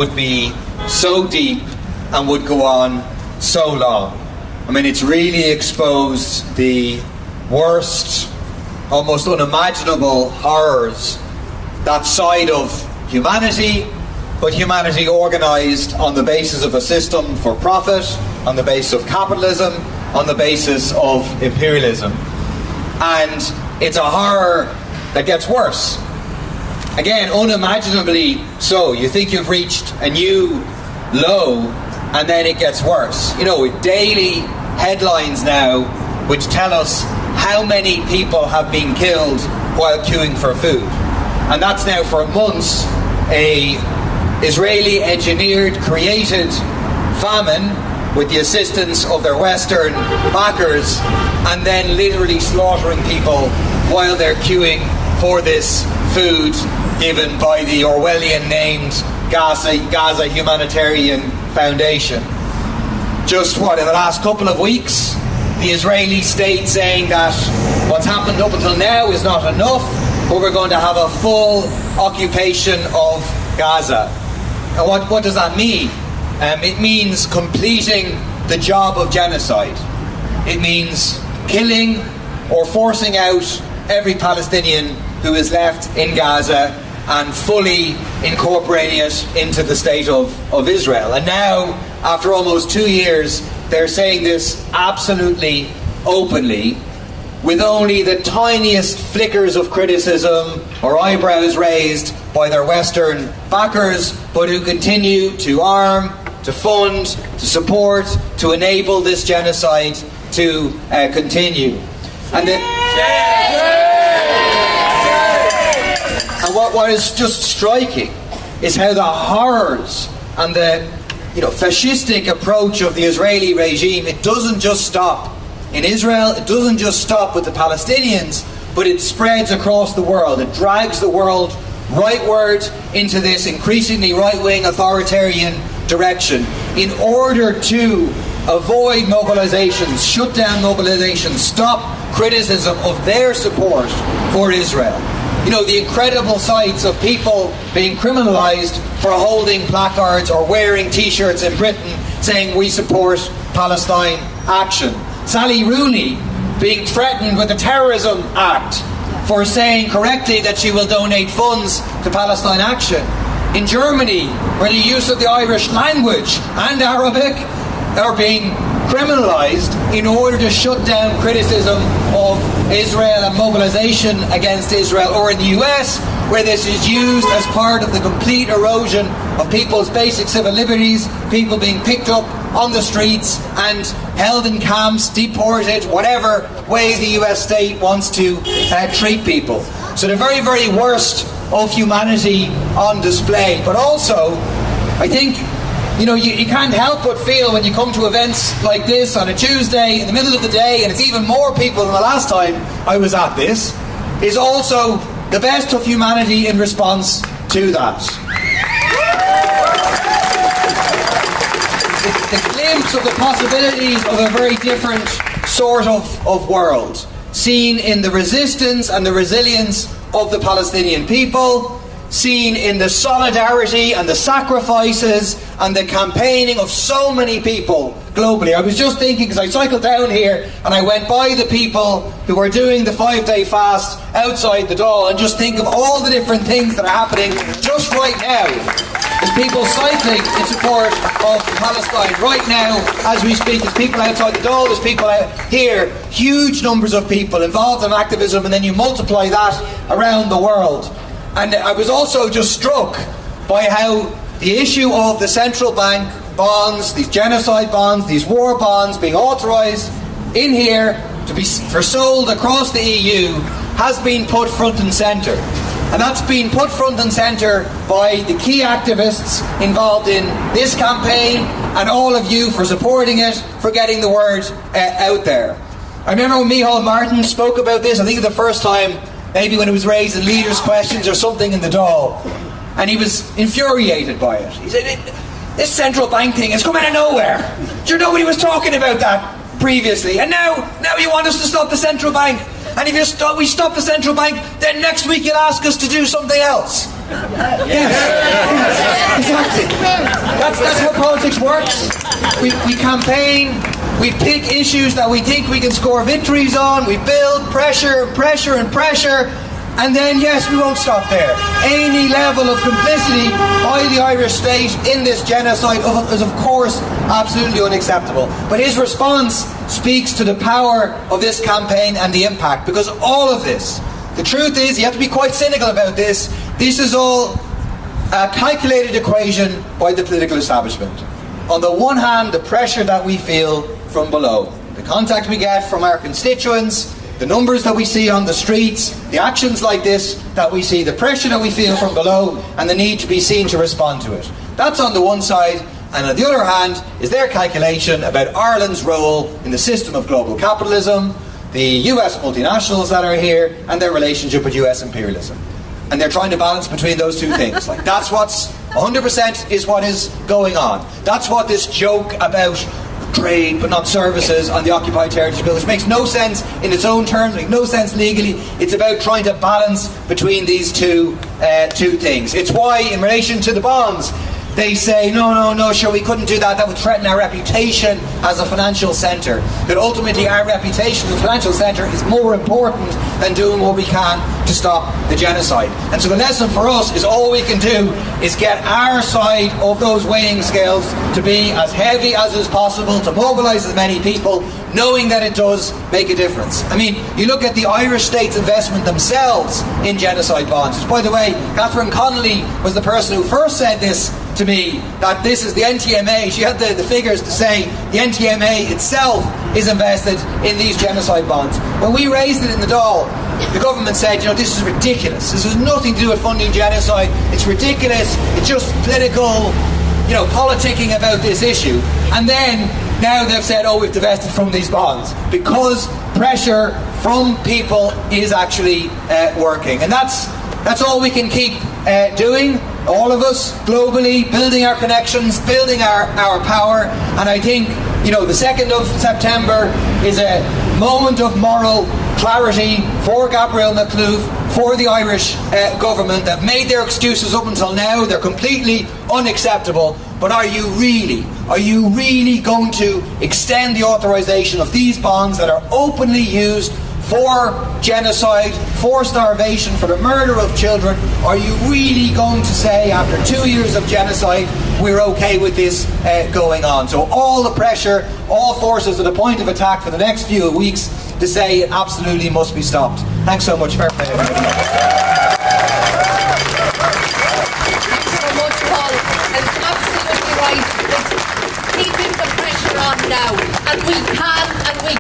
would be so deep and would go on so long. I mean, it's really exposed the worst, almost unimaginable horrors, that side of humanity, but humanity organised on the basis of a system for profit, on the basis of capitalism, on the basis of imperialism. And it's a horror that gets worse. Again, unimaginably so. You think you've reached a new low, and then it gets worse. You know, with daily headlines now which tell us how many people have been killed while queuing for food. And that's now for months a Israeli engineered, created famine with the assistance of their Western backers, and then literally slaughtering people while they're queuing for this food given by the Orwellian named Gaza Humanitarian Foundation. Just in the last couple of weeks, the Israeli state saying that what's happened up until now is not enough, but we're going to have a full occupation of Gaza. And what does that mean? It means completing the job of genocide. It means killing or forcing out every Palestinian who is left in Gaza and fully incorporating it into the state of Israel. And now, after almost 2 years, they're saying this absolutely openly, with only the tiniest flickers of criticism or eyebrows raised by their Western backers, but who continue to arm, to fund, to support, to enable this genocide to continue. And what is just striking is how the horrors and the fascistic approach of the Israeli regime, it doesn't just stop in Israel, it doesn't just stop with the Palestinians, but it spreads across the world. It drags the world rightward into this increasingly right-wing authoritarian direction in order to avoid mobilizations, shut down mobilizations, stop criticism of their support for Israel. You know, the incredible sights of people being criminalised for holding placards or wearing t-shirts in Britain saying we support Palestine action. Sally Rooney being threatened with the Terrorism Act for saying correctly that she will donate funds to Palestine action. In Germany, where the use of the Irish language and Arabic are being criminalised in order to shut down criticism of Israel and mobilisation against Israel, or in the US, where this is used as part of the complete erosion of people's basic civil liberties, people being picked up on the streets and held in camps, deported, whatever ways the US state wants to treat people. So the very, very worst of humanity on display. But also, I think, you can't help but feel when you come to events like this on a Tuesday in the middle of the day, and it's even more people than the last time I was at this, is also the best of humanity in response to that. The glimpse of the possibilities of a very different sort of world, seen in the resistance and the resilience of the Palestinian people, seen in the solidarity and the sacrifices and the campaigning of so many people globally. I was just thinking, because I cycled down here and I went by the people who are doing the 5-day fast outside the Dáil, and just think of all the different things that are happening just right now. There's people cycling in support of Palestine right now as we speak. There's people outside the Dáil, there's people out here, huge numbers of people involved in activism, and then you multiply that around the world. And I was also just struck by how the issue of the central bank bonds, these genocide bonds, these war bonds being authorised in here to be sold across the EU has been put front and centre. And that's been put front and centre by the key activists involved in this campaign, and all of you for supporting it, for getting the word out there. I remember when Micheál Martin spoke about this, I think the first time, maybe when it was raised in leaders' questions or something in the Dáil, and he was infuriated by it. He said, this central bank thing has come out of nowhere. Sure, nobody was talking about that previously, and now you want us to stop the central bank. And if we stop the central bank, then next week you'll ask us to do something else. Yes. Exactly. That's how politics works. We campaign, we pick issues that we think we can score victories on, we build pressure, and then, yes, we won't stop there. Any level of complicity by the Irish state in this genocide is, of course, absolutely unacceptable. But his response speaks to the power of this campaign and the impact, because all of this, the truth is, you have to be quite cynical about this, this is all a calculated equation by the political establishment. On the one hand, the pressure that we feel from below, the contact we get from our constituents, the numbers that we see on the streets, the actions like this that we see, the pressure that we feel from below, and the need to be seen to respond to it. That's on the one side, and on the other hand is their calculation about Ireland's role in the system of global capitalism, the US multinationals that are here, and their relationship with US imperialism. And they're trying to balance between those two things. Like, that's what's 100% is what is going on. That's what this joke about trade but not services on the occupied territory bill, which makes no sense in its own terms, makes no sense legally. It's about trying to balance between these two things. It's why, in relation to the bonds, they say, no, sure, we couldn't do that. That would threaten our reputation as a financial centre. That ultimately our reputation as a financial centre is more important than doing what we can to stop the genocide. And so the lesson for us is all we can do is get our side of those weighing scales to be as heavy as is possible, to mobilise as many people, knowing that it does make a difference. I mean, you look at the Irish state's investment themselves in genocide bonds, which, by the way, Catherine Connolly was the person who first said this to me, that this is the NTMA. She had the figures to say the NTMA itself is invested in these genocide bonds. When we raised it in the Dáil, the government said, this is ridiculous. This has nothing to do with funding genocide. It's ridiculous. It's just political, politicking about this issue. And then now they've said, we've divested from these bonds because pressure from people is actually working. And that's all we can keep doing, all of us, globally, building our connections, building our power. And I think, the 2nd of September is a moment of moral clarity for Gabriel McLuth, for the Irish government. They've made their excuses up until now. They're completely unacceptable. But are you really going to extend the authorisation of these bonds that are openly used for genocide, for starvation, for the murder of children? Are you really going to say, after 2 years of genocide, we're okay with this going on? So all the pressure, all forces to the point of attack for the next few weeks to say it absolutely must be stopped. Thanks so much. Fair play. Thanks so much, Paul. It's absolutely right. It's keeping the pressure on now. And we can and we